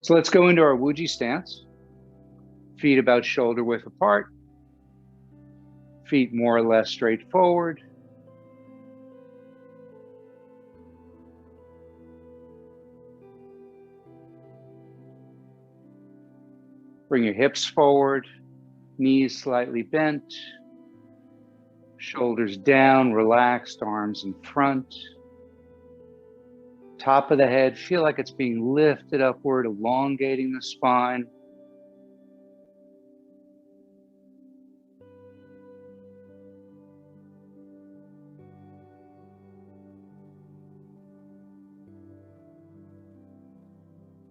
So let's go into our Wuji stance. Feet about shoulder width apart. Feet more or less straight forward. Bring your hips forward, knees slightly bent, shoulders down, relaxed, arms in front. Top of the head, feel like it's being lifted upward, elongating the spine.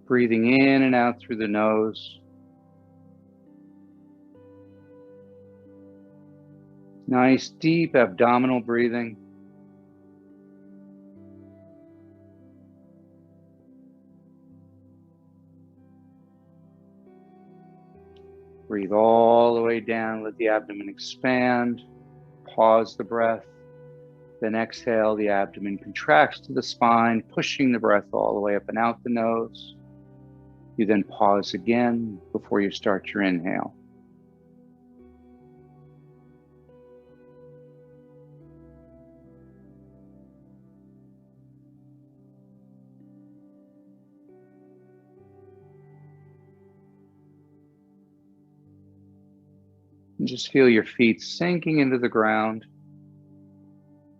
Breathing in and out through the nose. Nice, deep abdominal breathing. Breathe all the way down, let the abdomen expand. Pause the breath. Then exhale, the abdomen contracts to the spine, pushing the breath all the way up and out the nose. You then pause again before you start your inhale. And just feel your feet sinking into the ground.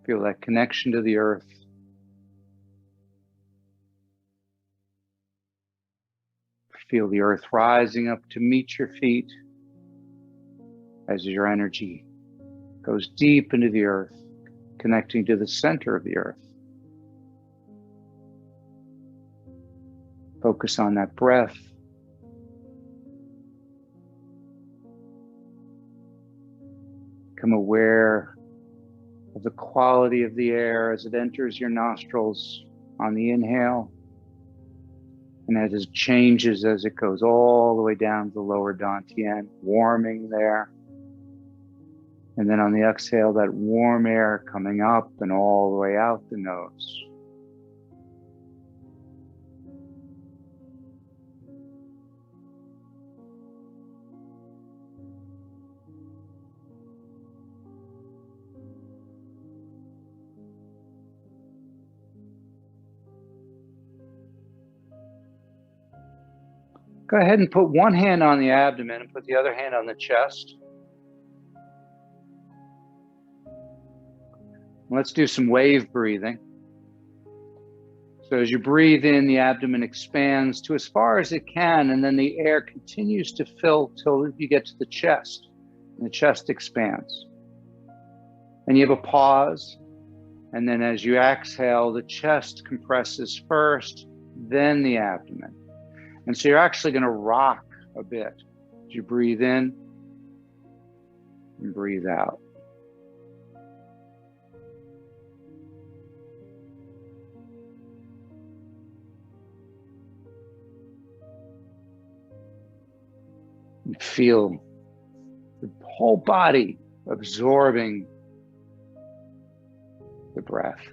Feel that connection to the earth. Feel the earth rising up to meet your feet as your energy goes deep into the earth, connecting to the center of the earth. Focus on that breath. Become aware of the quality of the air as it enters your nostrils on the inhale, and as it changes as it goes all the way down to the lower dantian, warming there. And then on the exhale, that warm air coming up and all the way out the nose. Go ahead and put one hand on the abdomen and put the other hand on the chest. Let's do some wave breathing. So as you breathe in, the abdomen expands to as far as it can, and then the air continues to fill till you get to the chest, and the chest expands. And you have a pause, and then as you exhale, the chest compresses first, then the abdomen. And so you're actually going to rock a bit as you breathe in and breathe out. You feel the whole body absorbing the breath.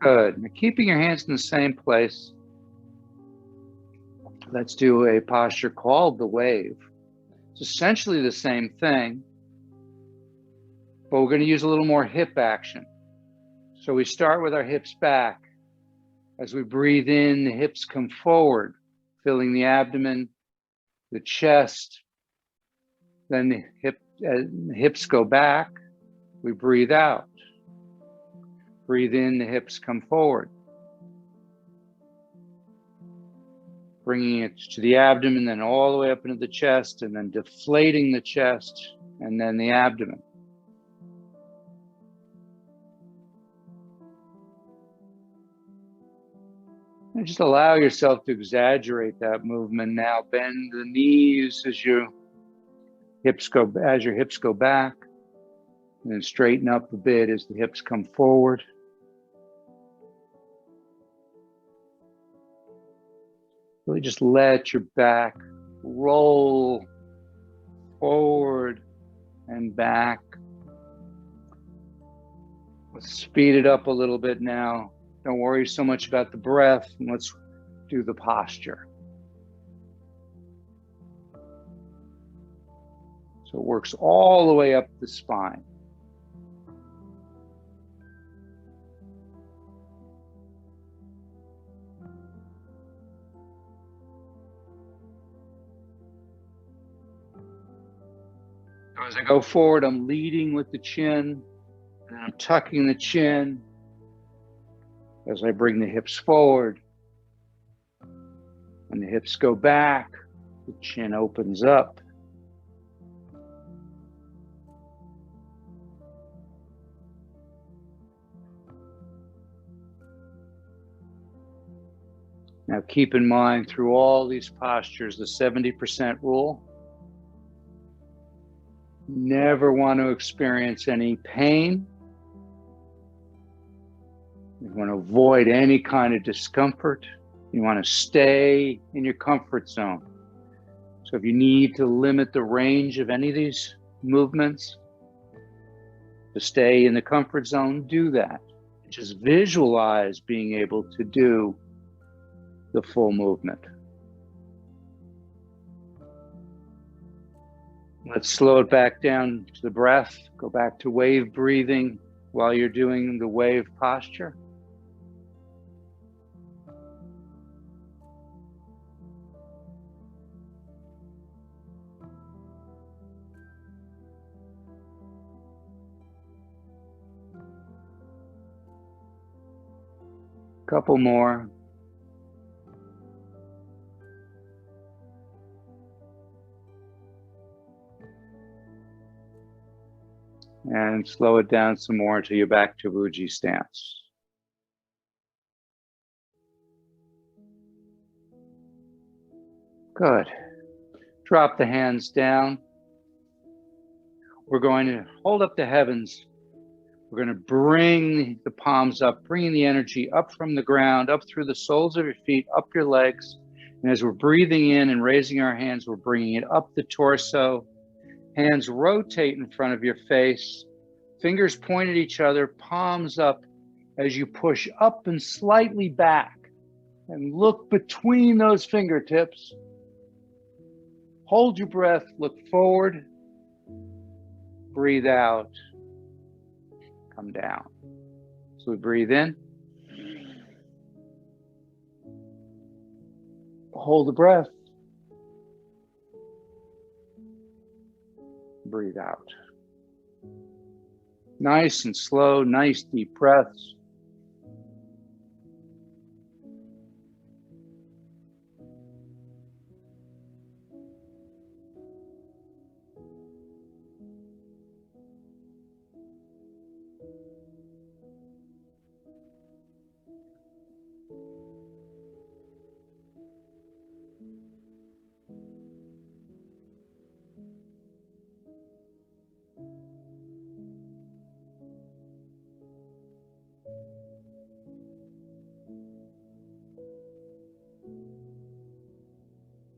Good. Now, keeping your hands in the same place, let's do a posture called the wave. It's essentially the same thing, but we're going to use a little more hip action. So we start with our hips back. As we breathe in, the hips come forward, filling the abdomen, the chest. Then the hips go back. We breathe out. Breathe in, the hips come forward. Bringing it to the abdomen, then all the way up into the chest, and then deflating the chest, and then the abdomen. And just allow yourself to exaggerate that movement now. Bend the knees as you as your hips go back, and then straighten up a bit as the hips come forward. Really just let your back roll forward and back. Let's speed it up a little bit now. Don't worry so much about the breath, and let's do the posture. So it works all the way up the spine. As I go forward, I'm leading with the chin, and I'm tucking the chin as I bring the hips forward. When the hips go back, the chin opens up. Now keep in mind through all these postures, the 70% rule. Never want to experience any pain. You want to avoid any kind of discomfort. You want to stay in your comfort zone. So if you need to limit the range of any of these movements to stay in the comfort zone, do that. Just visualize being able to do the full movement. Let's slow it back down to the breath. Go back to wave breathing while you're doing the wave posture. Couple more. And slow it down some more until you're back to Vuji stance. Good. Drop the hands down. We're going to hold up the heavens. We're going to bring the palms up, bringing the energy up from the ground, up through the soles of your feet, up your legs. And as we're breathing in and raising our hands, we're bringing it up the torso. Hands rotate in front of your face, fingers point at each other, palms up as you push up and slightly back. And look between those fingertips. Hold your breath, look forward, breathe out, come down. So we breathe in, hold the breath, breathe out. Nice and slow, nice deep breaths.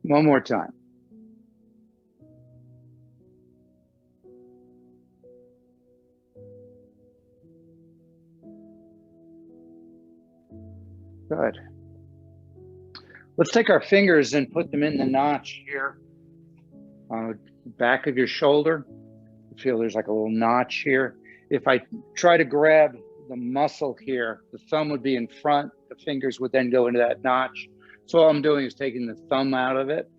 One more time. Good. Let's take our fingers and put them in the notch here on the back of your shoulder. You feel there's like a little notch here. If I try to grab the muscle here, the thumb would be in front, the fingers would then go into that notch. So all I'm doing is taking the thumb out of it,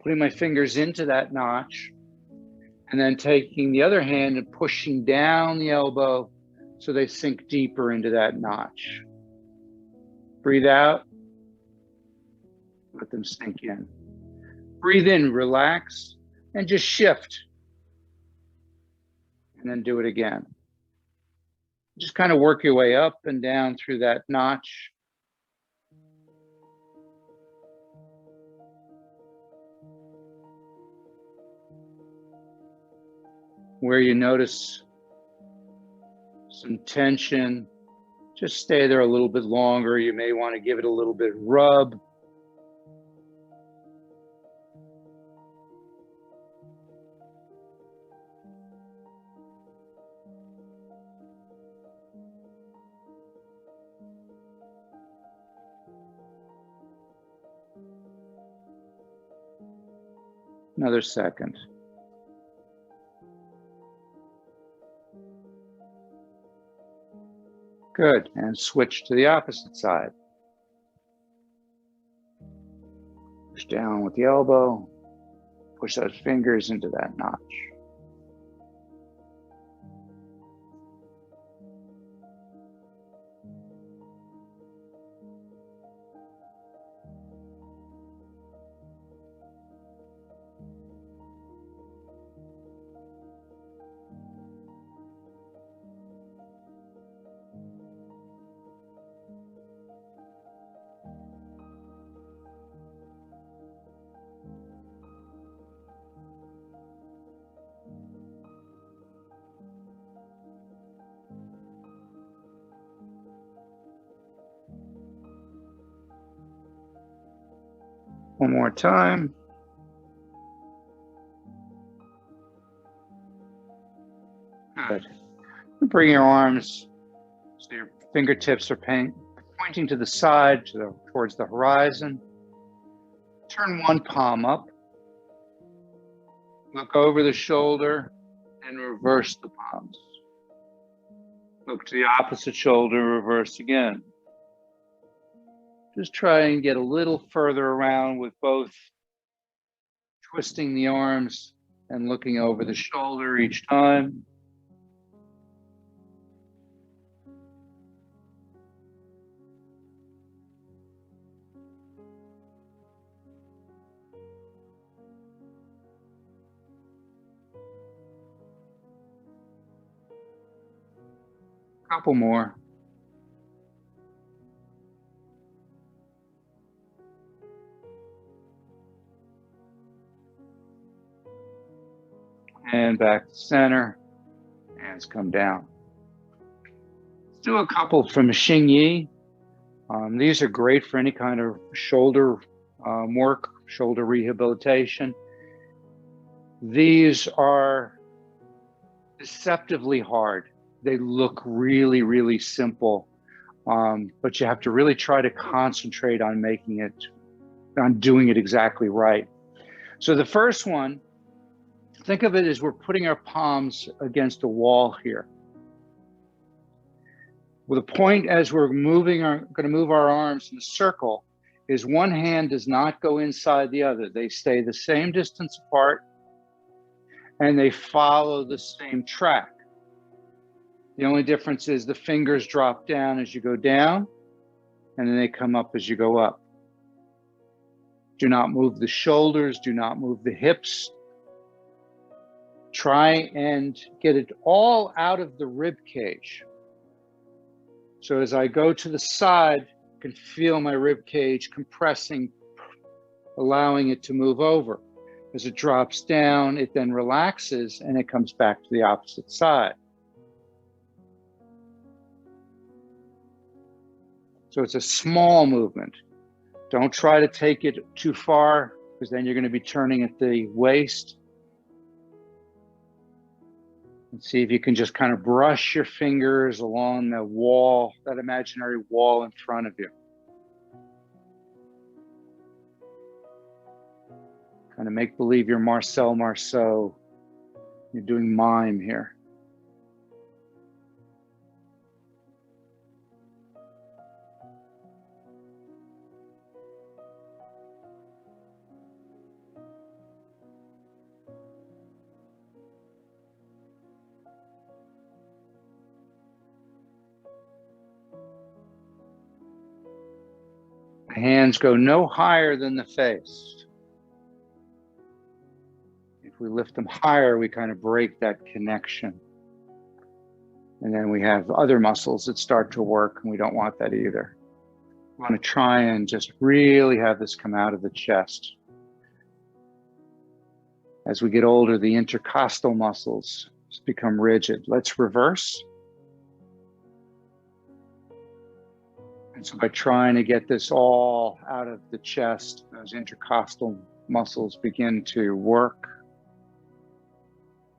putting my fingers into that notch, and then taking the other hand and pushing down the elbow so they sink deeper into that notch. Breathe out, let them sink in. Breathe in, relax, and just shift. And then do it again. Just kind of work your way up and down through that notch. Where you notice some tension, just stay there a little bit longer. You may want to give it a little bit of rub. Another second. Good, and switch to the opposite side. Push down with the elbow, push those fingers into that notch. One more time. Good. Bring your arms so your fingertips are pointing to the side, towards the horizon. Turn one palm up. Look over the shoulder and reverse the palms. Look to the opposite shoulder, reverse again. Just try and get a little further around with both twisting the arms and looking over the shoulder each time. Couple more. And back to center. Hands come down. Let's do a couple from Xing Yi. These are great for any kind of shoulder work, shoulder rehabilitation. These are deceptively hard. They look really, really simple, but you have to really try to concentrate on doing it exactly right. So the first one, think of it as we're putting our palms against a wall here. Well, the point as we're going to move our arms in a circle is one hand does not go inside the other. They stay the same distance apart and they follow the same track. The only difference is the fingers drop down as you go down and then they come up as you go up. Do not move the shoulders, do not move the hips. Try and get it all out of the rib cage. So as I go to the side, I can feel my rib cage compressing, allowing it to move over. As it drops down, it then relaxes and it comes back to the opposite side. So it's a small movement. Don't try to take it too far because then you're going to be turning at the waist. And see if you can just kind of brush your fingers along the wall, that imaginary wall in front of you. Kind of make believe you're Marcel Marceau. You're doing mime here. Hands go no higher than the face. If we lift them higher, we kind of break that connection. And then we have other muscles that start to work, and we don't want that either. We want to try and just really have this come out of the chest. As we get older, the intercostal muscles just become rigid. Let's reverse. And so by trying to get this all out of the chest, those intercostal muscles begin to work.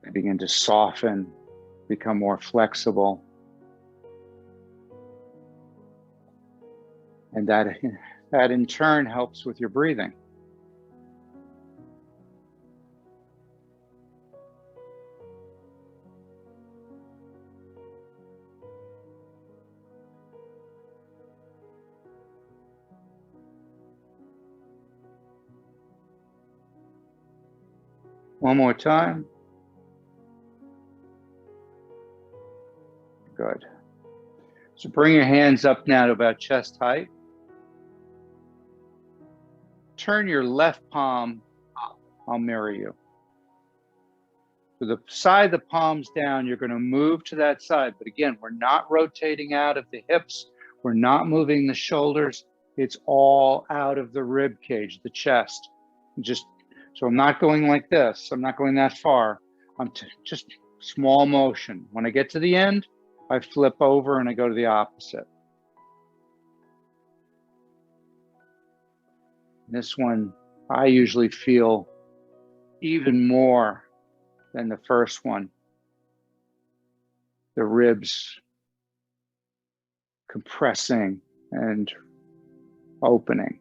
They begin to soften, become more flexible. And that in turn helps with your breathing. One more time. Good. So bring your hands up now to about chest height. Turn your left palm up. I'll mirror you. So the side the palm's down, you're going to move to that side. But again, we're not rotating out of the hips. We're not moving the shoulders. It's all out of the rib cage, the chest. So I'm not going like this. I'm not going that far. I'm just small motion. When I get to the end, I flip over and I go to the opposite. This one, I usually feel even more than the first one. The ribs compressing and opening.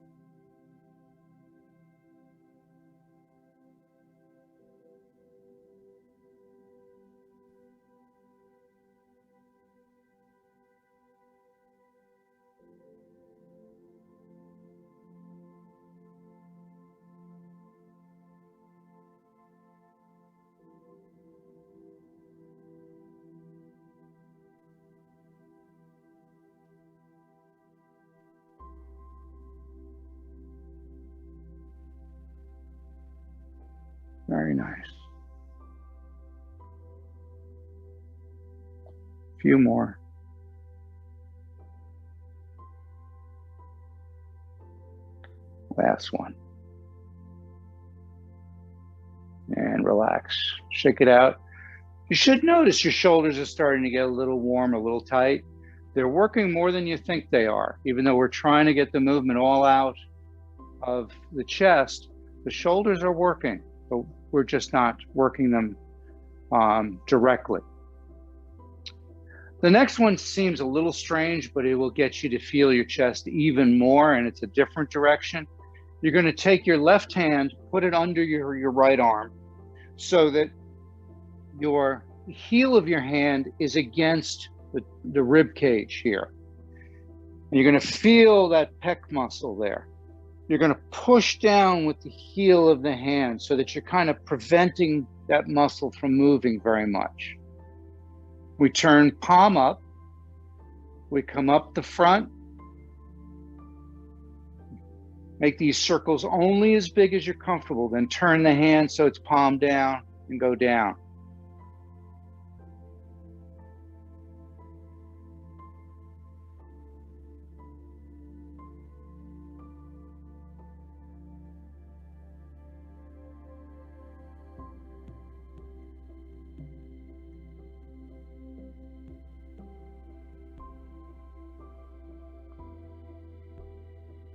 Very nice. A few more. Last one. And relax. Shake it out. You should notice your shoulders are starting to get a little warm, a little tight. They're working more than you think they are. Even though we're trying to get the movement all out of the chest, the shoulders are working, but we're just not working them directly. The next one seems a little strange, but it will get you to feel your chest even more, and it's a different direction. You're going to take your left hand, put it under your right arm, so that your heel of your hand is against the rib cage here. And you're going to feel that pec muscle there. You're going to push down with the heel of the hand so that you're kind of preventing that muscle from moving very much. We turn palm up. We come up the front. Make these circles only as big as you're comfortable. Then turn the hand so it's palm down and go down.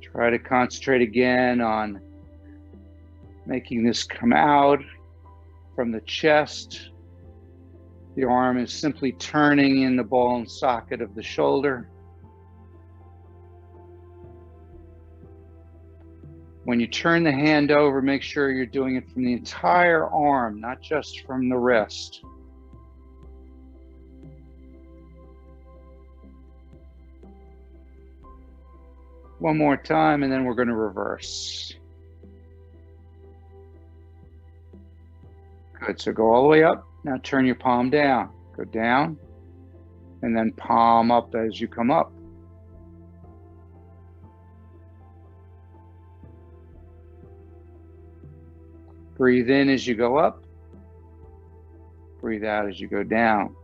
Try to concentrate again on making this come out from the chest. The arm is simply turning in the ball and socket of the shoulder. When you turn the hand over, make sure you're doing it from the entire arm, not just from the wrist. One more time, and then we're going to reverse. Good, so go all the way up. Now turn your palm down. Go down, and then palm up as you come up. Breathe in as you go up. Breathe out as you go down.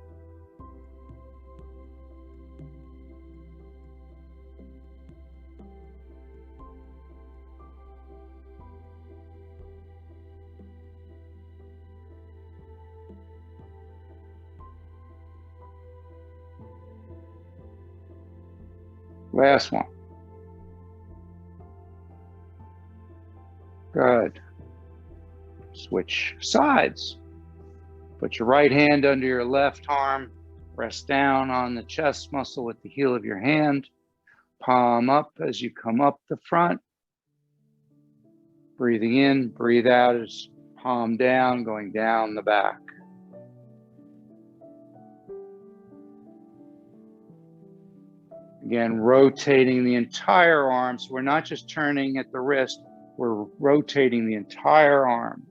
Last one. Good. Switch sides. Put your right hand under your left arm. Rest down on the chest muscle with the heel of your hand. Palm up as you come up the front. Breathing in, breathe out as palm down, going down the back. Again, rotating the entire arm. So we're not just turning at the wrist, we're rotating the entire arm.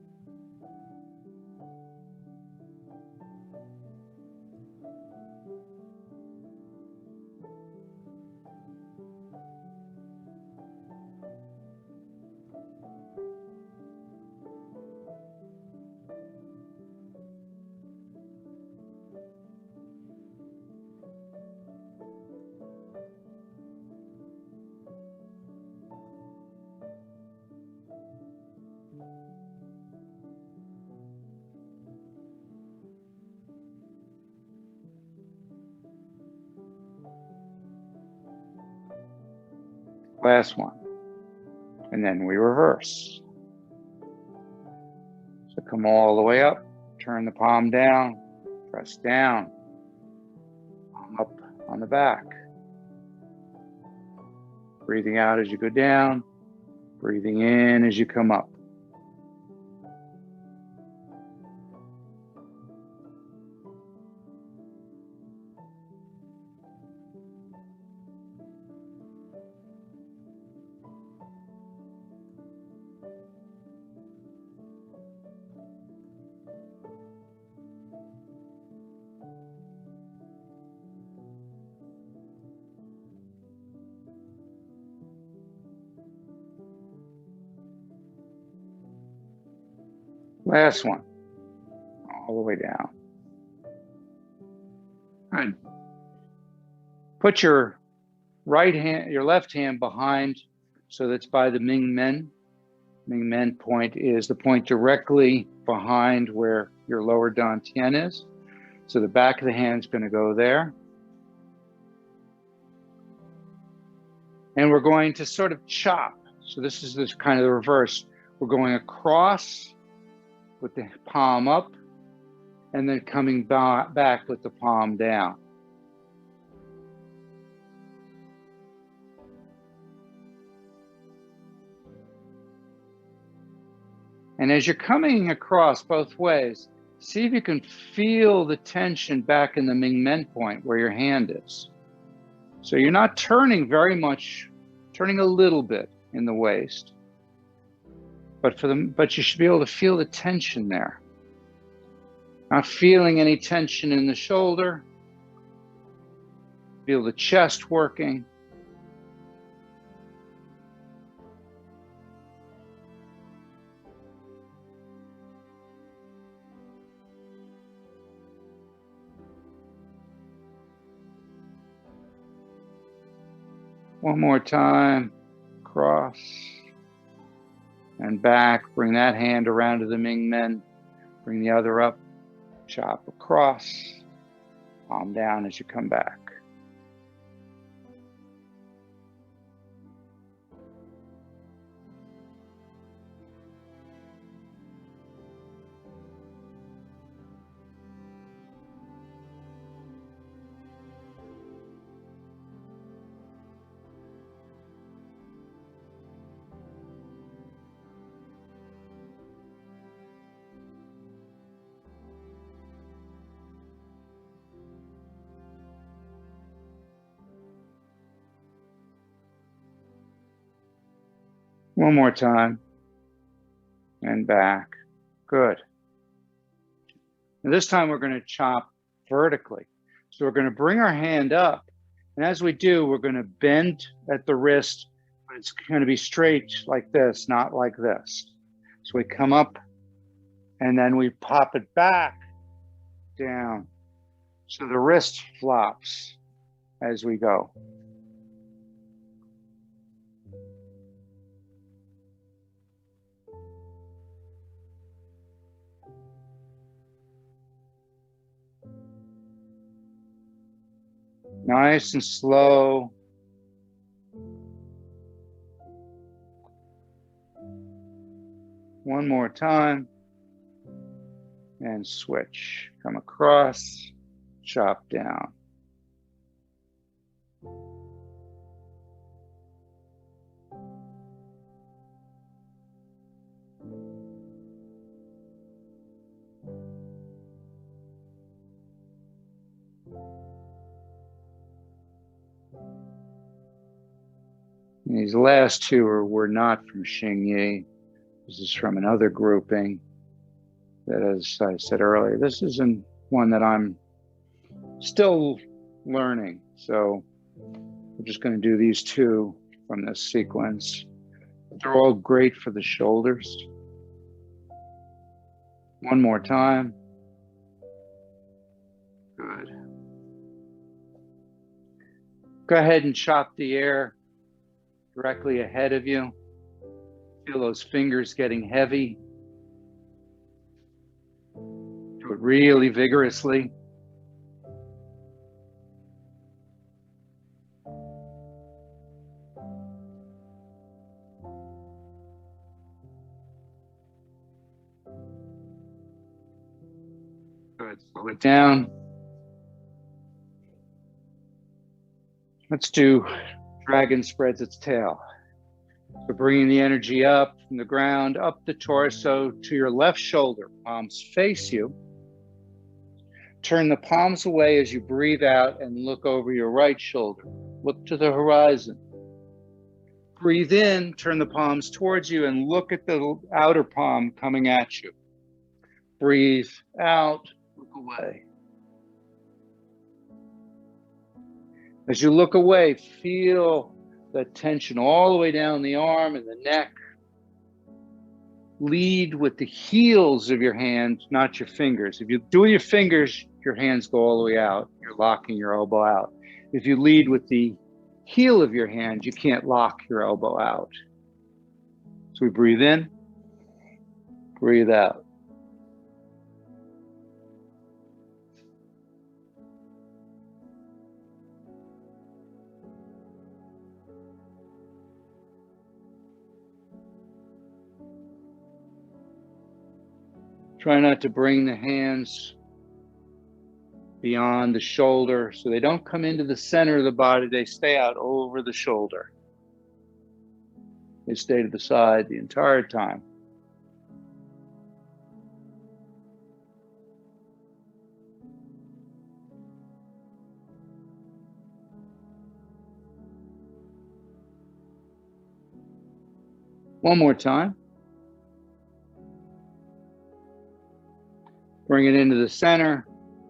Last one. And then we reverse. So come all the way up, turn the palm down, press down, palm up on the back. Breathing out as you go down, breathing in as you come up. Last one, all the way down. Good. Put your right hand, your left hand behind, so that's by the Ming Men. Ming Men point is the point directly behind where your lower dantian is. So the back of the hand is going to go there. And we're going to sort of chop. So this is this kind of the reverse. We're going across with the palm up, and then coming back with the palm down. And as you're coming across both ways, see if you can feel the tension back in the Ming Men point where your hand is. So you're not turning very much, turning a little bit in the waist. But you should be able to feel the tension there. Not feeling any tension in the shoulder. Feel the chest working. One more time, cross. And back, bring that hand around to the Ming Men, bring the other up, chop across, palm down as you come back. One more time, and back. Good. And this time we're going to chop vertically. So we're going to bring our hand up, and as we do, we're going to bend at the wrist, but it's going to be straight like this, not like this. So we come up, and then we pop it back down. So the wrist flops as we go. Nice and slow. One more time. And switch. Come across, chop down. And these last two were not from Xingyi. This is from another grouping that, as I said earlier, this isn't one that I'm still learning. So we're just going to do these two from this sequence. They're all great for the shoulders. One more time. Good. Go ahead and chop the air directly ahead of you. Feel those fingers getting heavy. Do it really vigorously. Good. Slow it down. Let's do dragon spreads its tail. So bringing the energy up from the ground, up the torso to your left shoulder. Palms face you. Turn the palms away as you breathe out and look over your right shoulder. Look to the horizon. Breathe in, turn the palms towards you and look at the outer palm coming at you. Breathe out, look away. As you look away, feel the tension all the way down the arm and the neck. Lead with the heels of your hands, not your fingers. If you do with your fingers, your hands go all the way out. You're locking your elbow out. If you lead with the heel of your hand, you can't lock your elbow out. So we breathe in, breathe out. Try not to bring the hands beyond the shoulder so they don't come into the center of the body. They stay out over the shoulder. They stay to the side the entire time. One more time. Bring it into the center.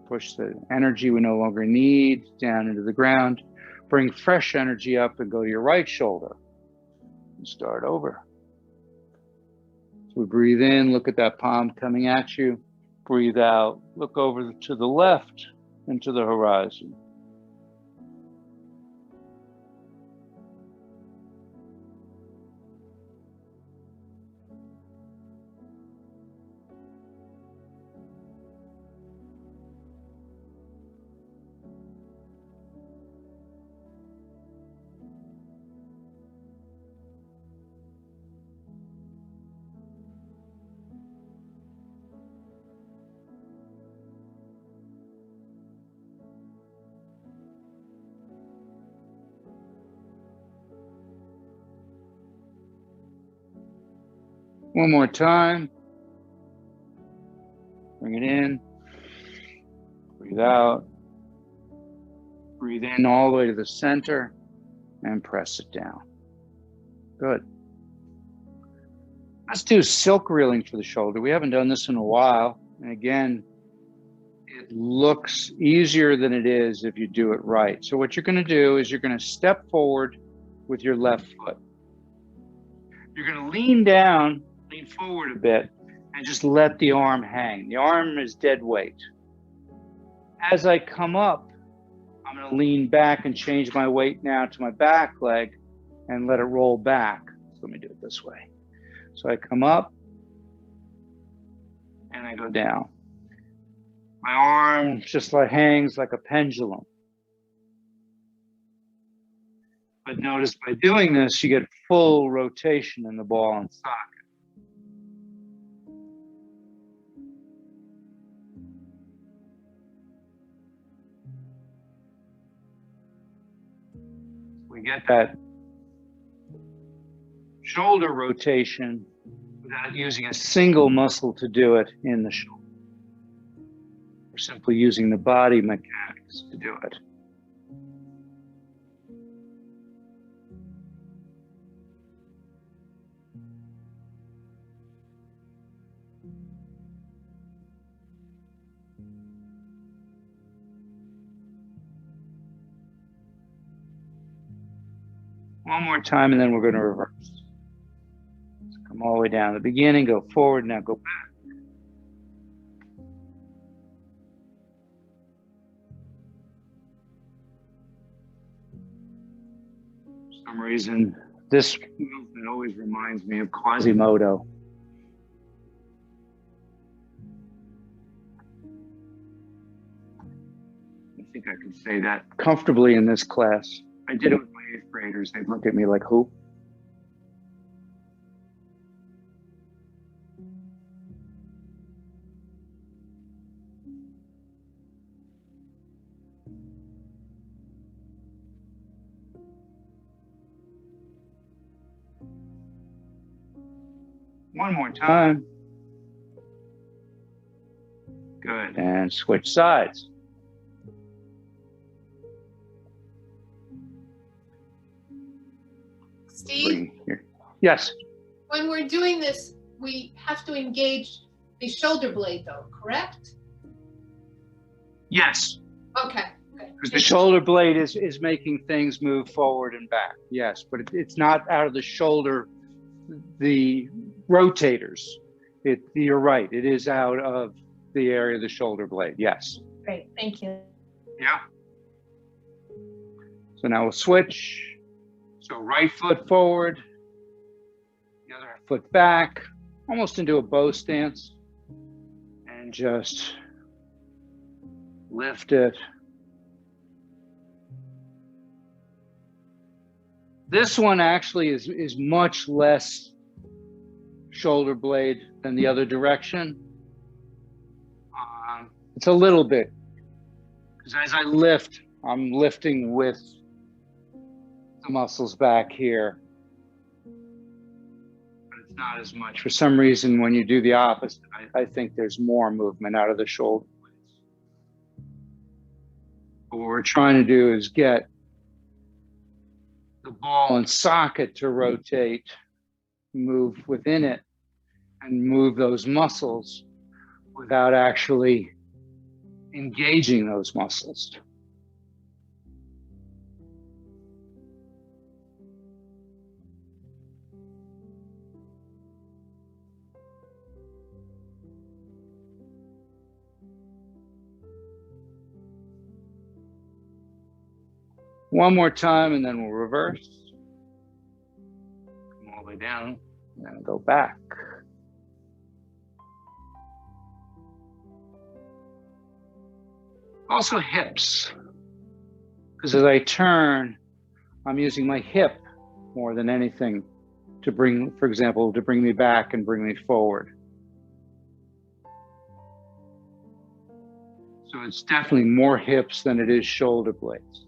Push the energy we no longer need down into the ground. Bring fresh energy up and go to your right shoulder. And start over. So we breathe in, look at that palm coming at you. Breathe out, look over to the left and to the horizon. One more time. Bring it in. Breathe out. Breathe in all the way to the center and press it down. Good. Let's do silk reeling for the shoulder. We haven't done this in a while. And again, it looks easier than it is if you do it right. So what you're going to do is you're going to step forward with your left foot. You're going to lean down, lean forward a bit, and just let the arm hang. The arm is dead weight. As I come up, I'm going to lean back and change my weight now to my back leg and let it roll back. So let me do it this way. So I come up and I go down. My arm just like hangs like a pendulum. But notice by doing this, you get full rotation in the ball and socket. get that shoulder rotation without using a single muscle to do it in the shoulder. We're simply using the body mechanics to do it. One more time, and then we're going to reverse. So come all the way down to the beginning, go forward, now go back. For some reason, this movement always reminds me of Quasimodo. I think I can say that comfortably in this class. I did it with my 8th graders. They look at me like, who? One more time. Good. And switch sides. Steve? Yes. When we're doing this, we have to engage the shoulder blade though, correct? Yes. Okay. Because the shoulder blade is making things move forward and back. Yes, but it's not out of the shoulder, the rotators. You're right. It is out of the area of the shoulder blade. Yes. Great. Thank you. Yeah. So now we'll switch. So right foot forward, the other foot back, almost into a bow stance, and just lift it. This one actually is much less shoulder blade than the other direction. It's a little bit, because as I lift, I'm lifting with the muscles back here, but it's not as much. For some reason, when you do the opposite, I think there's more movement out of the shoulder blades. But what we're trying to do is get the ball and socket to rotate, move within it, and move those muscles without actually engaging those muscles. One more time, and then we'll reverse. Come all the way down, and then go back. Also hips, because as I turn, I'm using my hip more than anything to bring, for example, to bring me back and bring me forward. So it's definitely more hips than it is shoulder blades.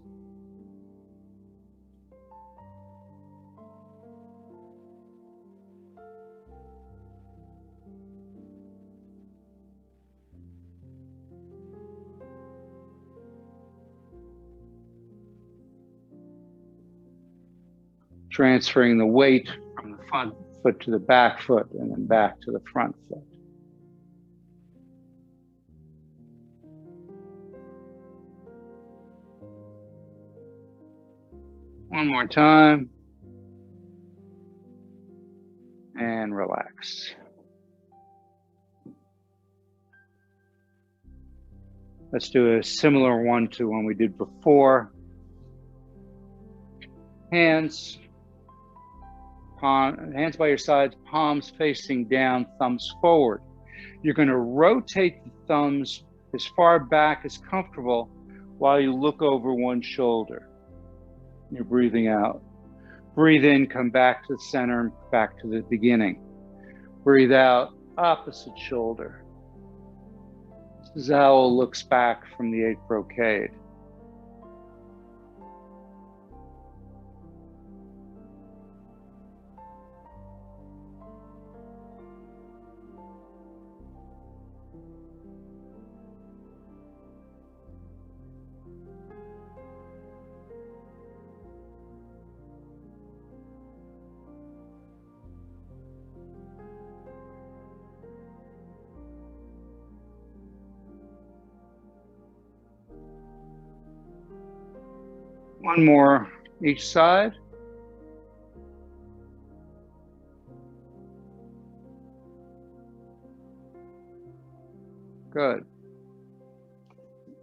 Transferring the weight from the front foot to the back foot and then back to the front foot. One more time. And relax. Let's do a similar one to one we did before. Hands by your sides, palms facing down, thumbs forward. You're going to rotate the thumbs as far back as comfortable while you look over one shoulder. You're breathing out. Breathe in, come back to the center and back to the beginning. Breathe out, opposite shoulder. This is how it looks back from the 8th brocade. One more each side. Good.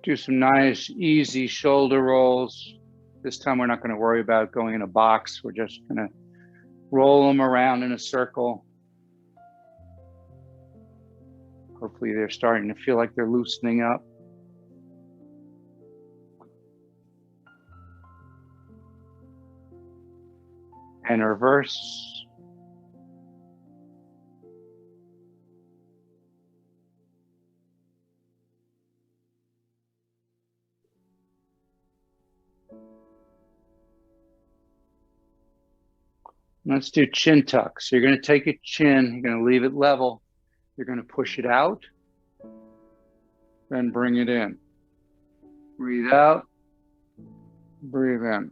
Do some nice, easy shoulder rolls. This time we're not going to worry about going in a box. We're just going to roll them around in a circle. Hopefully they're starting to feel like they're loosening up. And reverse. Let's do chin tuck. So you're going to take your chin, you're going to leave it level. You're going to push it out, then bring it in. Breathe out, breathe in.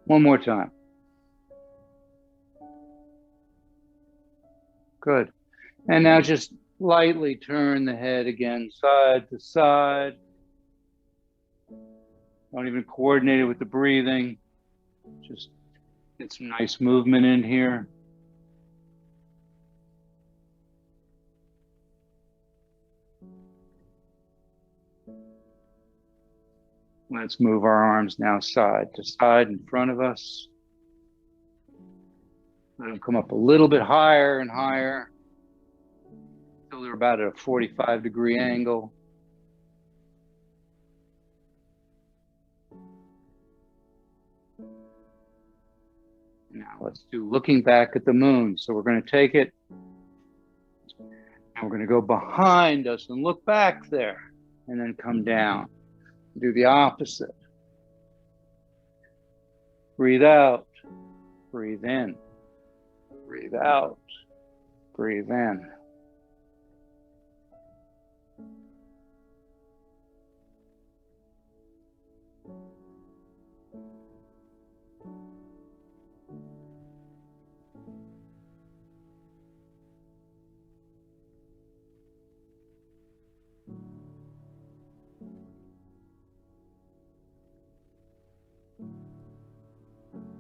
One more time. Good. And now just lightly turn the head again, side to side. Don't even coordinate it with the breathing. Just get some nice movement in here. Let's move our arms now side to side in front of us. Let them come up a little bit higher and higher until they're about at a 45-degree angle. Now let's do looking back at the moon. So we're going to take it and we're going to go behind us and look back there and then come down. Do the opposite. Breathe out, breathe in, breathe out, breathe in.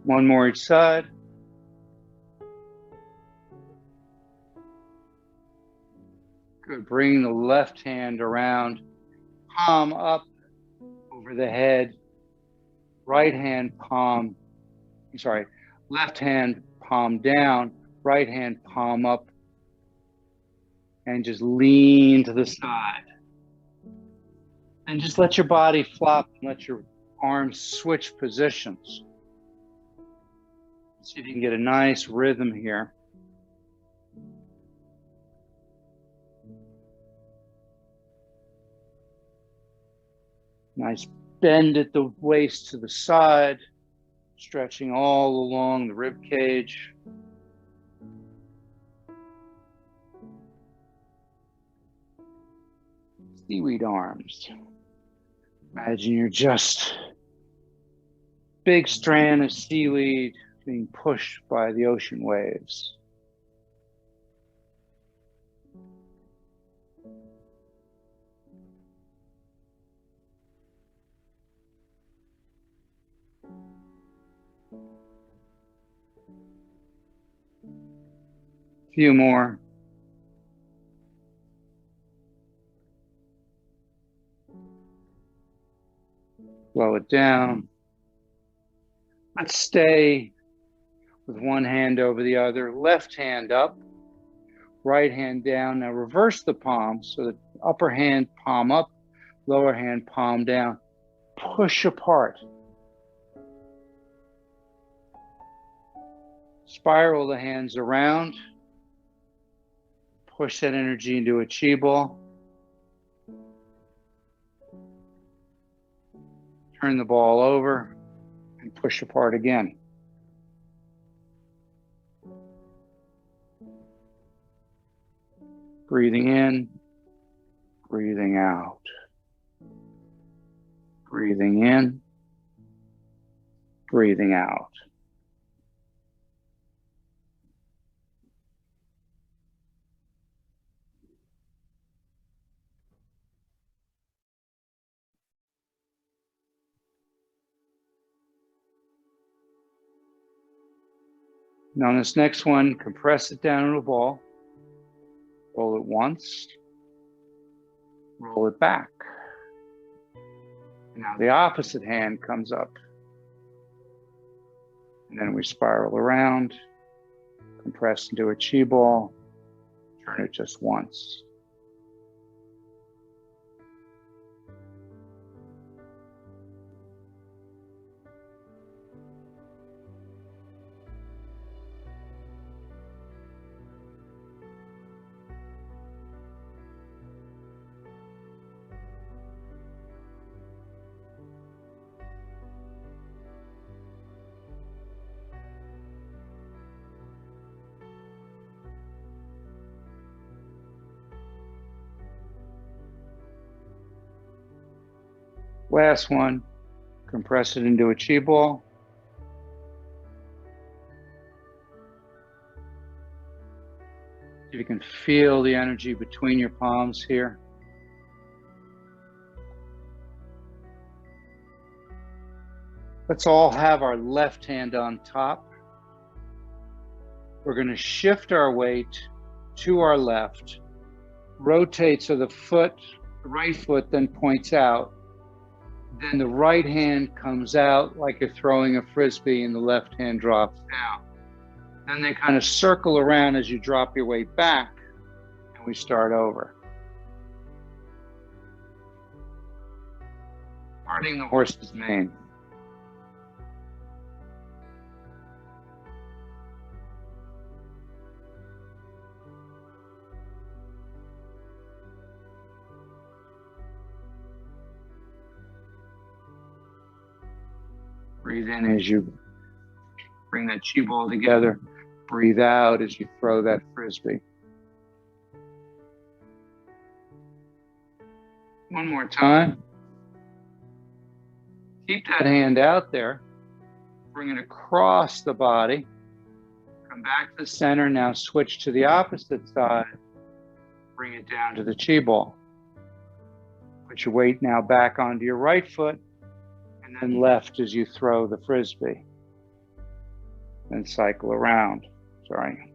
One more each side. Good. Bring the left hand around, palm up over the head, right hand palm, left hand palm down, right hand palm up, and just lean to the side. And just let your body flop and let your arms switch positions. See if you can get a nice rhythm here. Nice bend at the waist to the side, stretching all along the rib cage. Seaweed arms. Imagine you're just big strand of seaweed being pushed by the ocean waves. A few more. Slow it down. Let's stay with one hand over the other, left hand up, right hand down. Now reverse the palm so that upper hand palm up, lower hand palm down. Push apart. Spiral the hands around. Push that energy into a chi ball. Turn the ball over and push apart again. Breathing in, breathing out. Breathing in, breathing out. Now on this next one, compress it down into a ball. Roll it once. Roll it back. Now the opposite hand comes up. And then we spiral around, compress into a chi ball, turn it just once. Last one, compress it into a chi ball. You can feel the energy between your palms here. Let's all have our left hand on top. We're going to shift our weight to our left, rotate so the right foot then points out. Then the right hand comes out like you're throwing a frisbee and the left hand drops down. Then they kind of circle around as you drop your weight back and we start over. Parting the horse's mane. Breathe in as you bring that chi ball together. Breathe out as you throw that frisbee. One more time. Keep that hand out there. Bring it across the body. Come back to the center. Now switch to the opposite side. Bring it down to the chi ball. Put your weight now back onto your right foot. And then left as you throw the frisbee. Then cycle around. Sorry.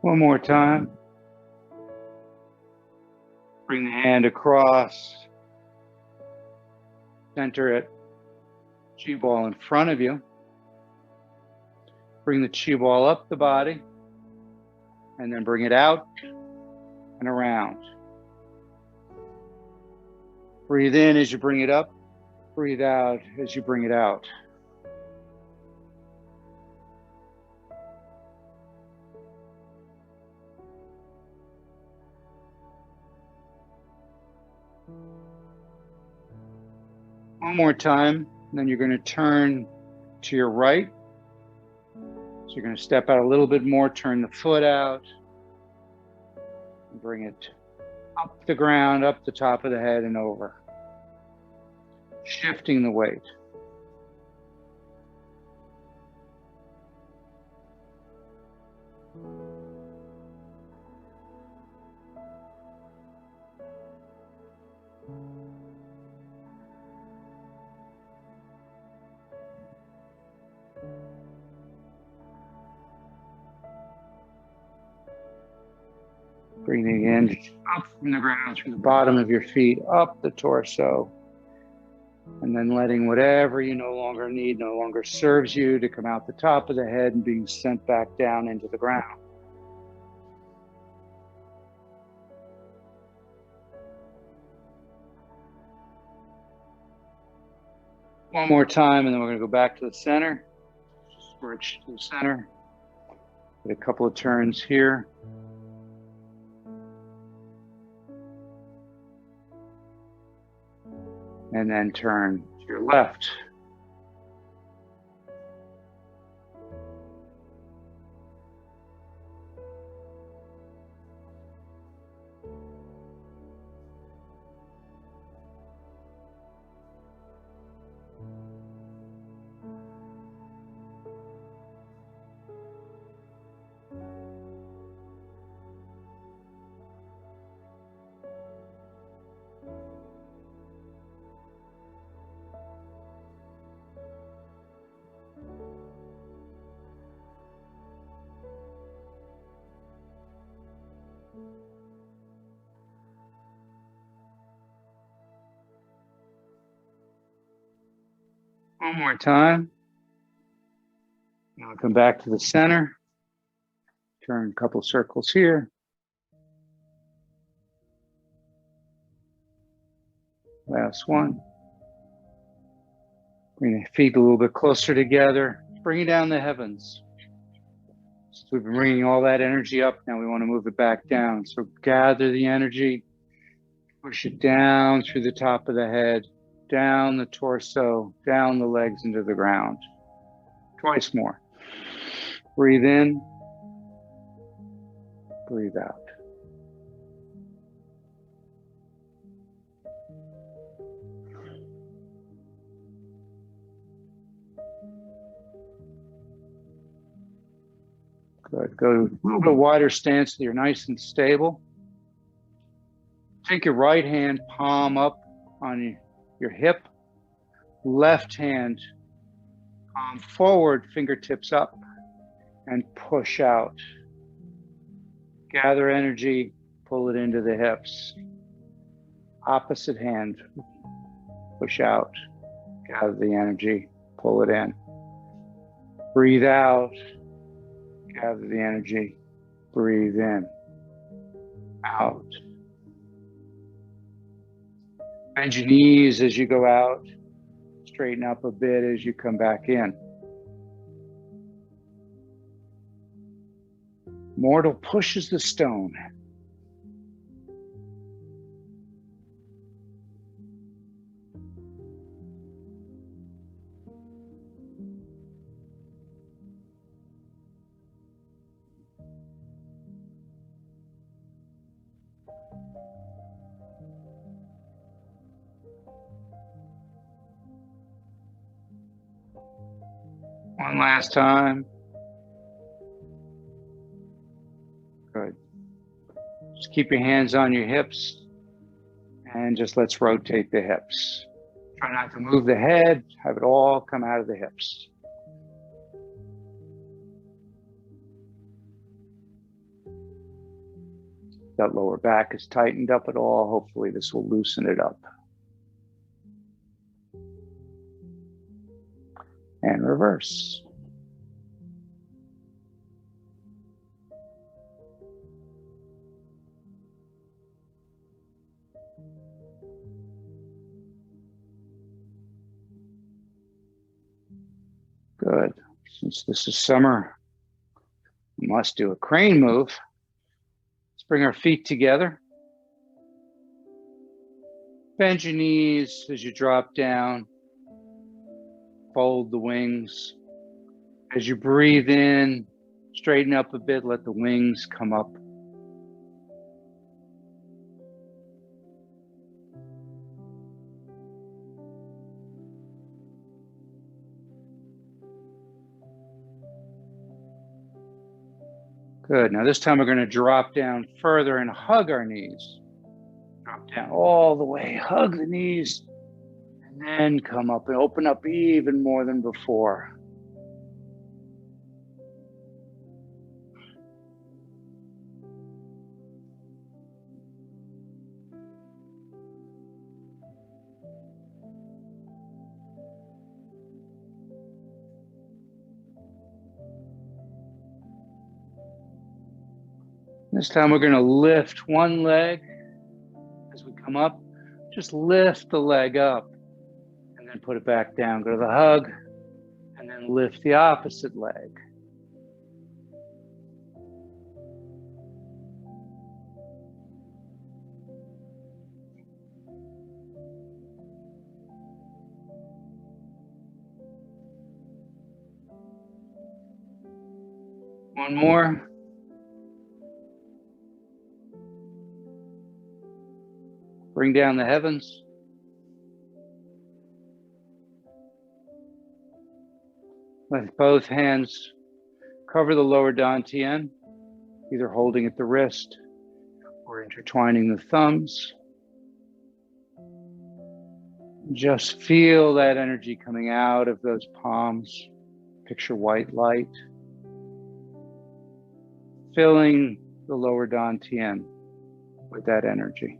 One more time. Bring the hand across. Center it. Chi ball in front of you. Bring the chi ball up the body. And then bring it out and around. Breathe in as you bring it up. Breathe out as you bring it out. One more time, and then you're going to turn to your right. So you're going to step out a little bit more, turn the foot out, and bring it up the ground, up the top of the head and over. Shifting the weight. Breathing in up from the ground through the bottom of your feet, up the torso. And then letting whatever you no longer need, no longer serves you, to come out the top of the head and being sent back down into the ground. One more time, and then we're going to go back to the center. Switch to the center. Get a couple of turns here. And then turn to your left. One more time. Now I'll come back to the center. Turn a couple circles here. Last one. Bring the feet a little bit closer together. Bring it down the heavens. So we've been bringing all that energy up. Now we want to move it back down. So gather the energy. Push it down through the top of the head. Down the torso, down the legs into the ground. Twice more. Breathe in. Breathe out. Good. Go to a little bit wider stance so you're nice and stable. Take your right hand palm up on your hip, left hand palm forward, fingertips up, and push out. Gather energy, pull it into the hips. Opposite hand, push out, gather the energy, pull it in. Breathe out, gather the energy, breathe in, out. Bend your knees as you go out. Straighten up a bit as you come back in. Mortal pushes the stone. One last time. Good. Just keep your hands on your hips and just let's rotate the hips. Try not to move the head, have it all come out of the hips. That lower back is tightened up at all. Hopefully this will loosen it up. And reverse. Good. Since this is summer, we must do a crane move. Let's bring our feet together. Bend your knees as you drop down. Fold the wings. As you breathe in, straighten up a bit, let the wings come up. Good. Now this time we're going to drop down further and hug our knees. Drop down all the way, hug the knees. And then come up and open up even more than before. This time we're going to lift one leg as we come up. Just lift the leg up and then put it back down. Go to the hug and then lift the opposite leg. One more. Bring down the heavens. Let both hands cover the lower dantian, either holding at the wrist or intertwining the thumbs. Just feel that energy coming out of those palms. Picture white light filling the lower dantian with that energy.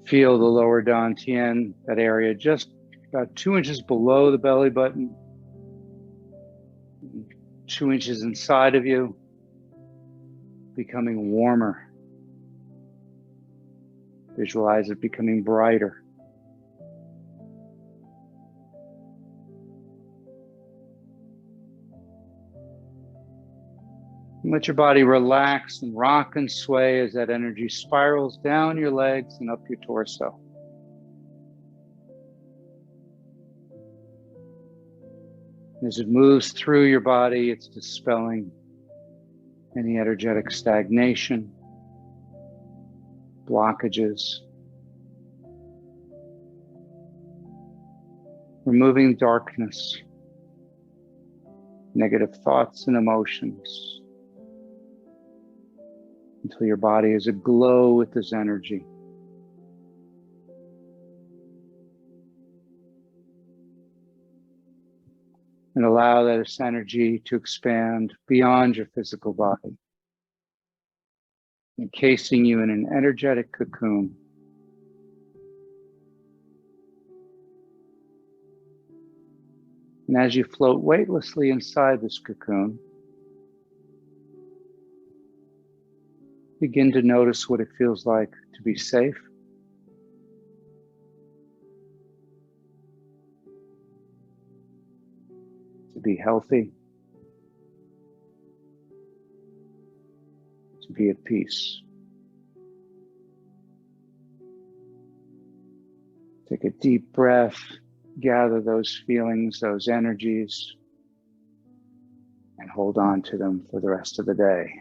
Feel the lower dantian, that area just about 2 inches below the belly button, 2 inches inside of you, becoming warmer. Visualize it becoming brighter. And let your body relax and rock and sway as that energy spirals down your legs and up your torso. As it moves through your body, it's dispelling any energetic stagnation, blockages, removing darkness, negative thoughts and emotions, until your body is aglow with this energy. And allow this energy to expand beyond your physical body, encasing you in an energetic cocoon. And as you float weightlessly inside this cocoon, begin to notice what it feels like to be safe, to be healthy, to be at peace. Take a deep breath, gather those feelings, those energies, and hold on to them for the rest of the day.